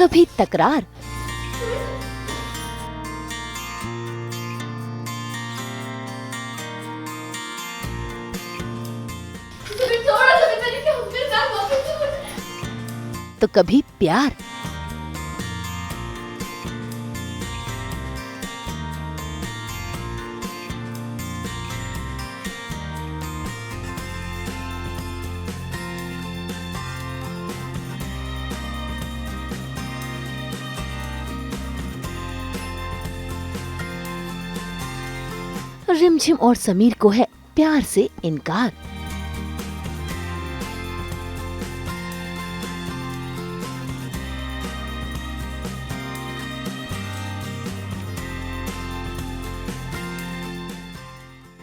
कभी तकरार। तो कभी प्यार। रिमझिम और समीर को है प्यार से इनकार।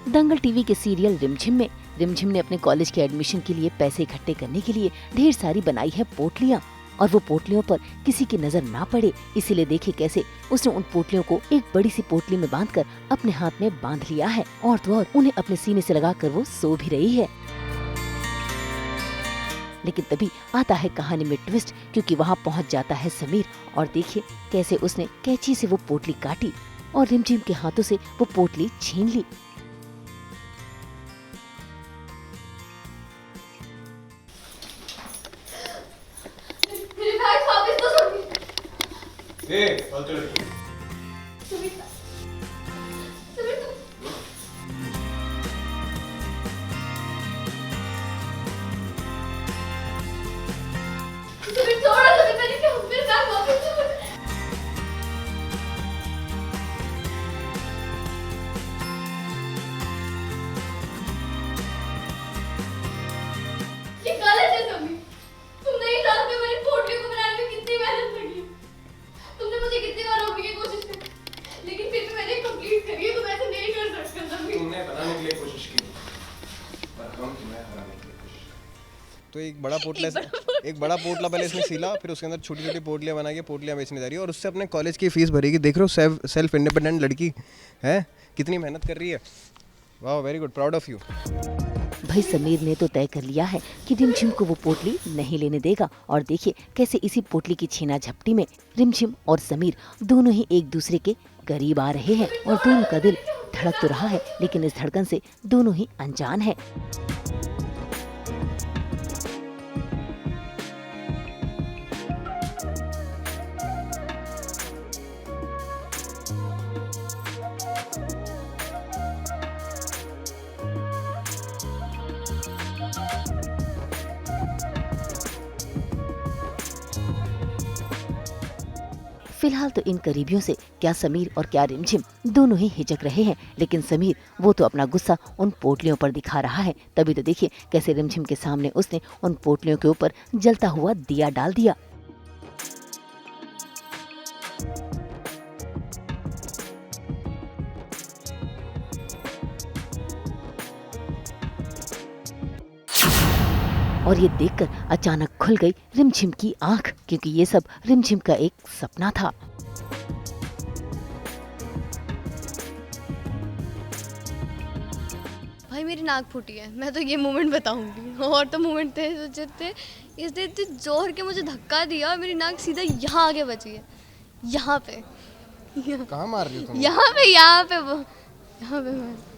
दंगल टीवी के सीरियल रिमझिम में रिमझिम ने अपने कॉलेज के एडमिशन के लिए पैसे इकट्ठे करने के लिए ढेर सारी बनाई है पोटलियां, और वो पोटलियों पर किसी की नजर ना पड़े इसीलिए देखे कैसे उसने उन पोटलियों को एक बड़ी सी पोटली में बांधकर अपने हाथ में बांध लिया है, और तो और उन्हें अपने सीने से लगाकर वो सो भी रही है। लेकिन तभी आता है कहानी में ट्विस्ट, क्योंकि वहाँ पहुँच जाता है समीर, और देखिए कैसे उसने कैंची से वो पोटली काटी और रिमझिम के हाथों से वो पोटली छीन ली। तो एक बड़ा पोटला पहले इसने सीला, फिर उसके अंदर छोटी छोटी पोटलियाँ बना के पोटलियाँ बेचने जा रही है और उससे अपने कॉलेज की फीस भरेगी। देख रहे हो सेल्फ इंडिपेंडेंट लड़की है, कितनी मेहनत कर रही है। वाह, very good, proud of you. भाई समीर ने तो तय कर लिया है कि रिमझिम को वो पोटली नहीं लेने देगा, और देखिए कैसे इसी पोटली की छीना झपटी में रिमझिम और समीर दोनों ही एक दूसरे के करीब आ रहे हैं, और दोनों का दिल धड़क तो रहा है लेकिन इस धड़कन से दोनों ही अनजान है। फिलहाल तो इन करीबियों से क्या समीर और क्या रिमझिम दोनों ही हिचक रहे हैं, लेकिन समीर वो तो अपना गुस्सा उन पोटलियों पर दिखा रहा है। तभी तो देखिए कैसे रिमझिम के सामने उसने उन पोटलियों के ऊपर जलता हुआ दिया डाल दिया। और ये देखकर अचानक खुल गई रिमझिम की आंख, क्योंकि ये सब रिमझिम का एक सपना था। भाई मेरी नाक फूटी है, मैं तो ये मोमेंट बताऊंगी। और तो मोमेंट थे जो थे, इसने इतने जोर के मुझे धक्का दिया और मेरी नाक सीधा यहाँ आगे बची है, यहाँ पे। कहाँ मार रही हो तुम? यहाँ पे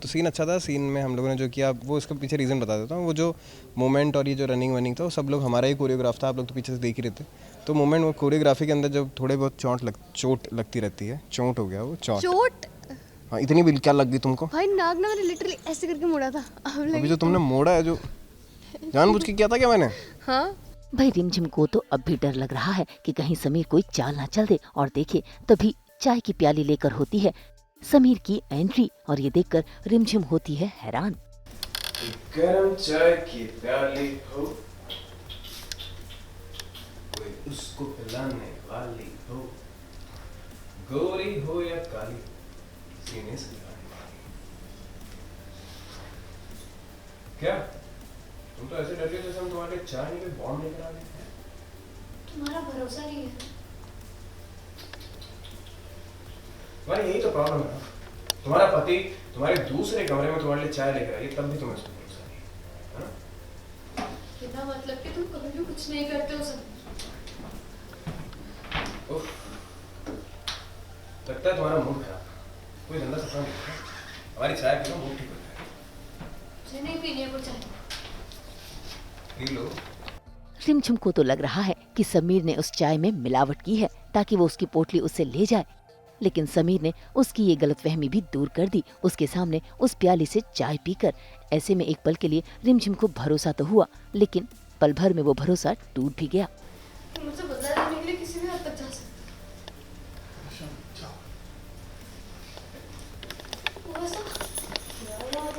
तो सीन अच्छा था। सीन में हम लोगों ने जो किया वो इसके पीछे रीज़न बता देता हूँ। वो जो मोमेंट और ये जो रनिंग वनिंग था वो सब लोग हमारा ही कोरियोग्राफ था, आप लोग तो पीछे से देख ही रहे थे। तो मोमेंट वो कोरियोग्राफी के अंदर जब थोड़े बहुत चोट लगती रहती है, चोट हो गया वो चोट। हाँ, इतनी भी क्या लग गई तुमको? भाई नाक ना मैंने लिटरली ऐसे करके मोड़ा था। अभी जो तुमने मोड़ा है, जो जानबूझ के किया था क्या मैंने? हाँ भाई रिमझिम को तो अब भी डर लग रहा है कि कहीं समीर कोई चाल ना चल दे, और देखिए तभी चाय की प्याली लेकर होती है समीर की एंट्री, और ये देखकर रिमझिम होती है हैरान। गरम चाय की प्याली हो, कोई उसको पिलाने वाली हो, गोरी हो या काली, सीने से लगाने वाली। क्या तुम तो ऐसे डर गए जैसे हम तुम्हारे चाय नहीं पे बॉम्ब लेकर आ गए? तुम्हारा भरोसा नहीं है भाई, यही तो प्रॉब्लम है। तुम्हारा पति तुम्हारे दूसरे कमरे में तुम्हारे लिए चाय लेकर आई, तब भी तुम्हें उसको भरोसा नहीं है ना? कितना मतलब कि तुम कभी भी कुछ नहीं करते हो सब। लगता है तुम्हारा मूड खराब, कोई गंदा सपना देखा है? हमारी चाय पीना मूड ठीक होता है। मुझे नहीं पीनी है वो चाय। P low. रिमझिम को तो लग रहा है कि समीर ने उस चाय में मिलावट की है ताकि वो उसकी पोटली उससे ले जाए, लेकिन समीर ने उसकी ये गलतफहमी भी दूर कर दी उसके सामने उस प्याली से चाय पीकर। ऐसे में एक पल के लिए रिमझिम को भरोसा तो हुआ, लेकिन पल भर में वो भरोसा टूट भी गया। मुझसे बदला लेने के लिए किसी भी हद तक जा सकते।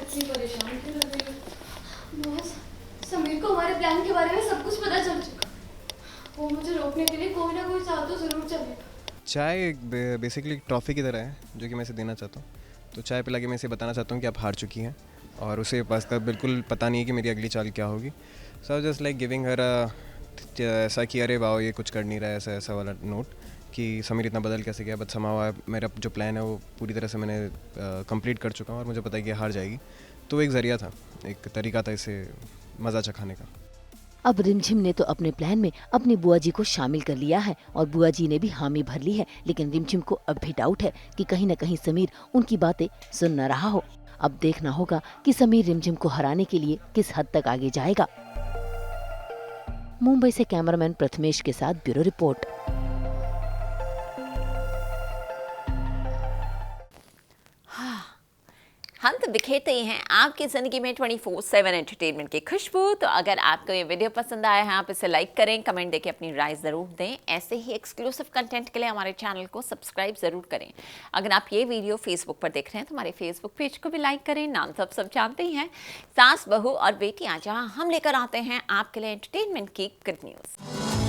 इतनी परेशान क्यों लग रही हो? बॉस, समीर को हमारे प्लान के बारे में सब कुछ पता चल चुका। वो मुझे रोकने के लिए कोई ना कोई साथ तो जरूर चलेगा। चाय बेसिकली ट्रॉफी की तरह है जो कि मैं इसे देना चाहता हूँ। तो चाय पिला के मैं इसे बताना चाहता हूँ कि आप हार चुकी हैं और उसे बस तक बिल्कुल पता नहीं है कि मेरी अगली चाल क्या होगी। So just like giving her ऐसा कि अरे वाह ये कुछ कर नहीं रहा है, ऐसा ऐसा वाला नोट कि समीर इतना बदल कैसे गया। बट समाव मेरा जो प्लान है वो पूरी तरह से मैंने कंप्लीट कर चुका हूँ और मुझे पता है कि हार जाएगी। तो एक ज़रिया था, एक तरीका था इसे मज़ा चखाने का। अब रिमझिम ने तो अपने प्लान में अपनी बुआ जी को शामिल कर लिया है और बुआ जी ने भी हामी भर ली है, लेकिन रिमझिम को अब भी डाउट है कि कहीं न कहीं समीर उनकी बातें सुन न रहा हो। अब देखना होगा कि समीर रिमझिम को हराने के लिए किस हद तक आगे जाएगा। मुंबई से कैमरामैन प्रथमेश के साथ ब्यूरो रिपोर्ट। हम तो बिखेरते ही हैं आपकी ज़िंदगी में 24/7 एंटरटेनमेंट की खुशबू। तो अगर आपको ये वीडियो पसंद आया है आप इसे लाइक करें, कमेंट देके अपनी राय ज़रूर दें। ऐसे ही एक्सक्लूसिव कंटेंट के लिए हमारे चैनल को सब्सक्राइब ज़रूर करें। अगर आप ये वीडियो फेसबुक पर देख रहे हैं तो हमारे फेसबुक पेज को भी लाइक करें। नाम तो आप सब जानते ही हैं, सास बहू और बेटियाँ, जहाँ हम लेकर आते हैं आपके लिए एंटरटेनमेंट की गुड न्यूज़।